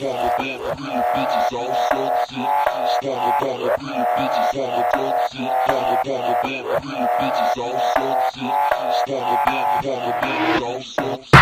Wanna bang pretty bitches all sunset. Wanna pretty bitches wanna dance it. Wanna bang pretty bitches all sunset. Wanna bang all sunset.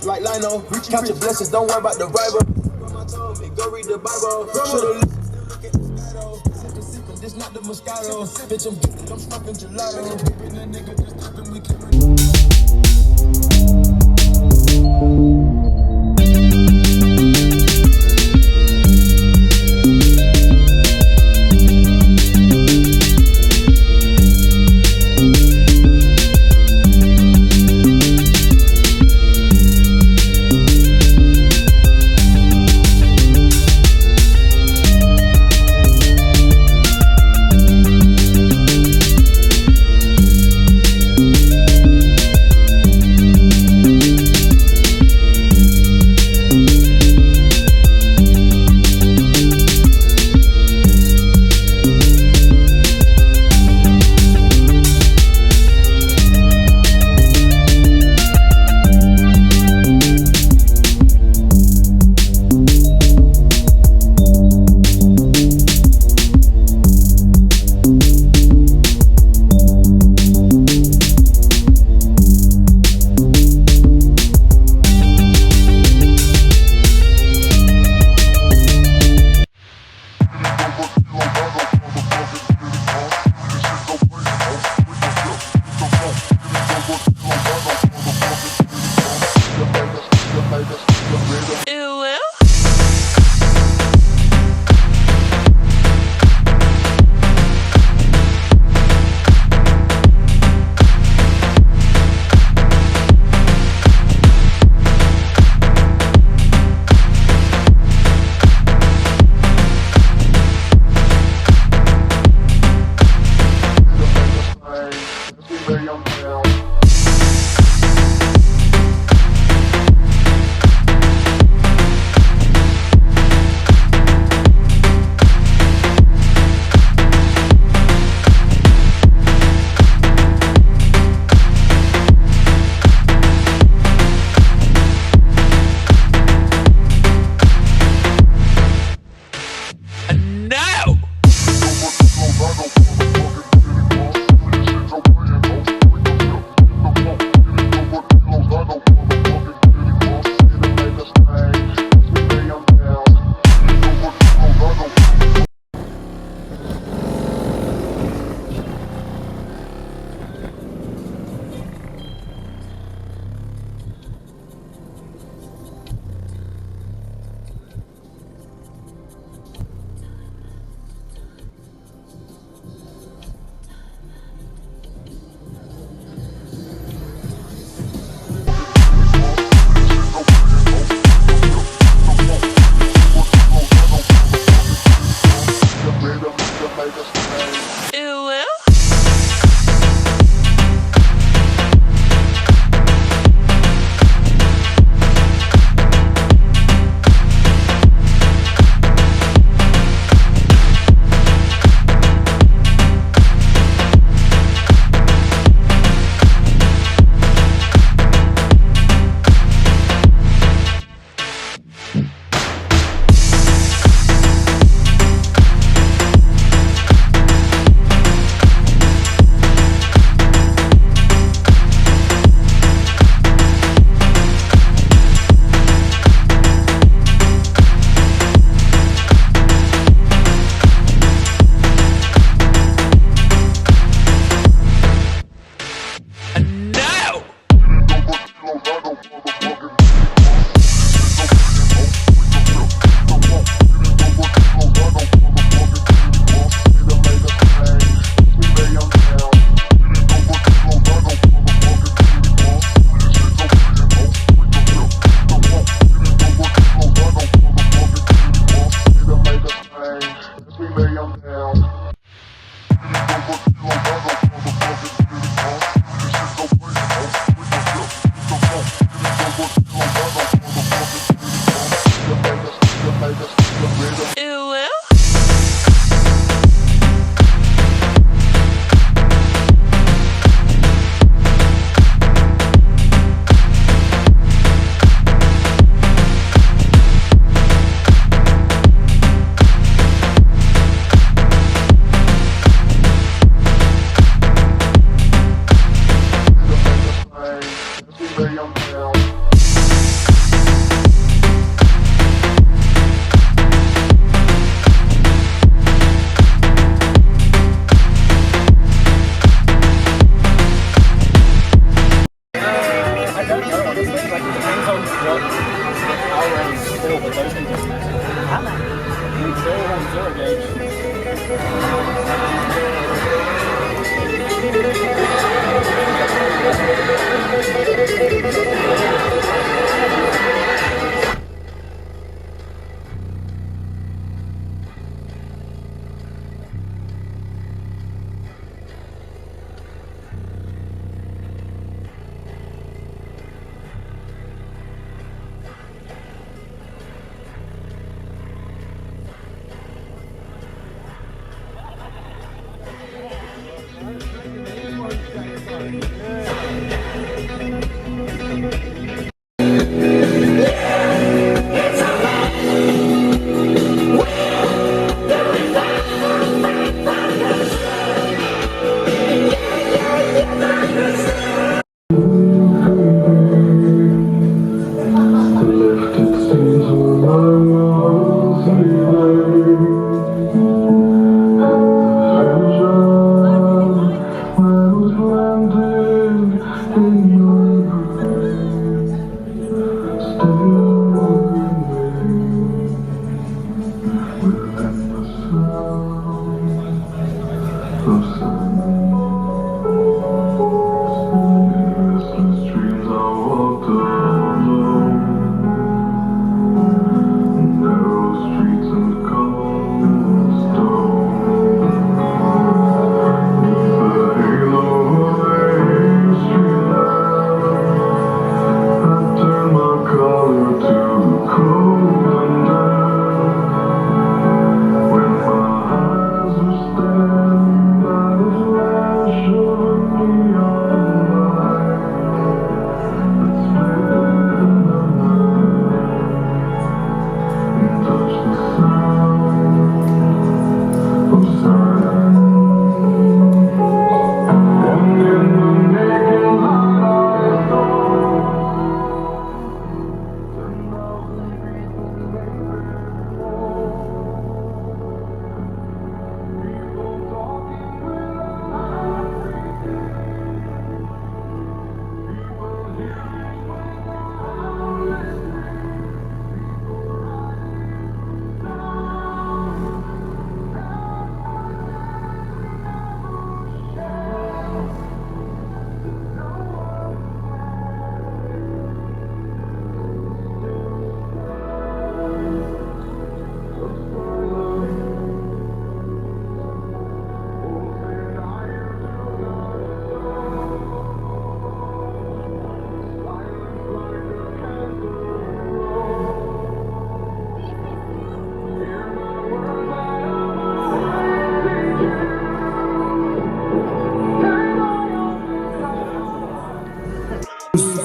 like Lino. Count your blessings, don't worry about the rival. Go read the Bible. Should've this not the Moscato. Bitch, I'm smoking gelato. Nigga just tipping, we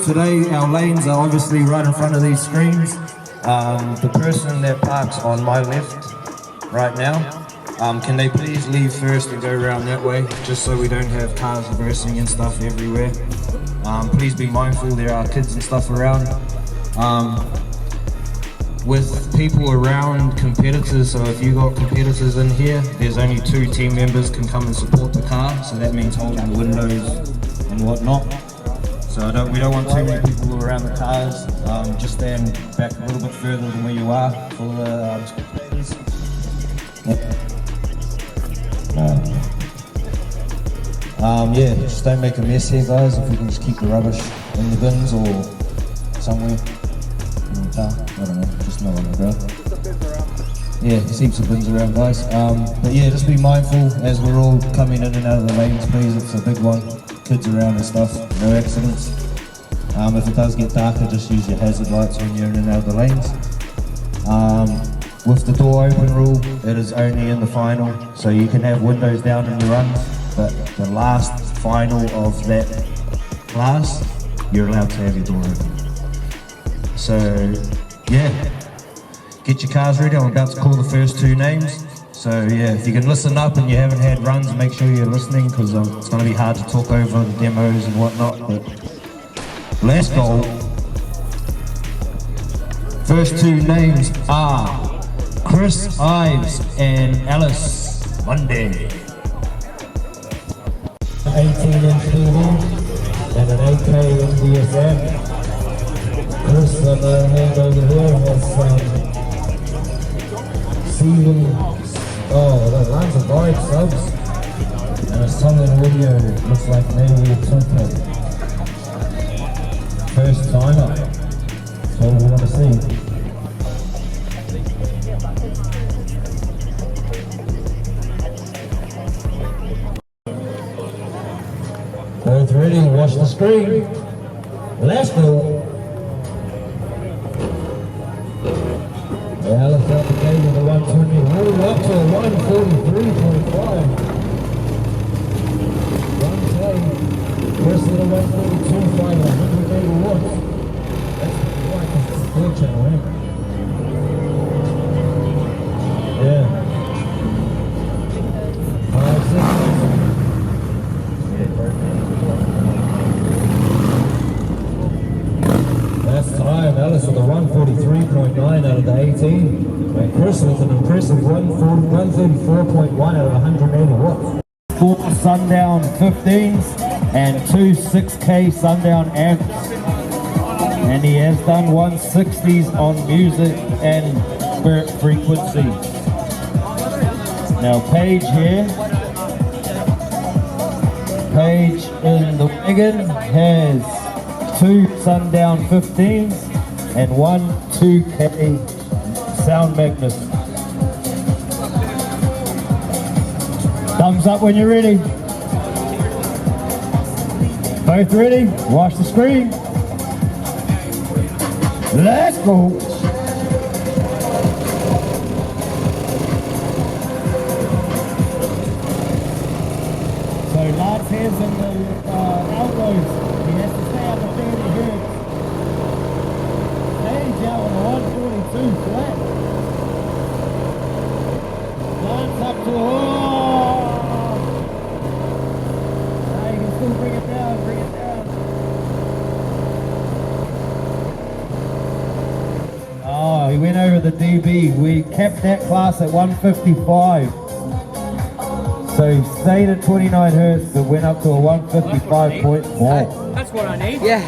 Today our lanes are obviously right in front of these screens. The person that parks on my left right now, can they please leave first and go around that way, just so we don't have cars reversing and stuff everywhere. Please be mindful, there are kids and stuff around. With people around competitors, so if you got competitors in here, there's only 2 team members can come and support the car, so that means holding the windows and whatnot. So we don't want too many people around the cars. Just stand back a little bit further than where you are for the spectators. Yeah, just don't make a mess here, guys. If we can just keep the rubbish in the bins or somewhere in the car. I don't know, just not on the ground. Yeah, there's heaps of bins around, guys. But yeah, just be mindful as we're all coming in and out of the lanes, please. It's a big one. Kids around and stuff, no accidents. If it does get darker, just use your hazard lights when you're in and out of the lanes. With the door open rule, it is only in the final, so you can have windows down in your runs, but the last final of that class, you're allowed to have your door open. So yeah, get your cars ready. I'm about to call the first 2 names. So yeah, if you can listen up and you haven't had runs, make sure you're listening, because it's going to be hard to talk over the demos and whatnot, but let's go. First 2 names are Chris Ives and Alice Monday. 18-inch TV and an 8K in DSM. Chris on the hand over here has receiving, oh, the lines of guide subs. And a solid video, looks like maybe a template. First timer. That's what we want to see. Both ready, watch the screen. Let's go. Alice out the gate with a 120, roll up to a 143.5. First little 142, 180 watts. That's right, because it's a third channel, right? Yeah. 5 seconds. That's time. Alice with a 143.9 out of the 18. And Chris with an impressive 134.1 out of 180 watts. 4 Sundown 15s and 2 6K Sundown amps. And he has done 160s on music and spirit frequencies. Now Paige here. Paige in the wagon has 2 Sundown 15s and 1 2K Sound Magnus. Thumbs up when you're ready. Both ready? Watch the screen. Let's go. So Lance has in the outroads. He has to stay up at 30 hertz. Stage out on a 142 flat. Lance up to bring it down, bring it down. Oh, he went over the dB. We kept that class at 155. So he stayed at 29 hertz, but went up to a 155.4. That's what I need. Yeah.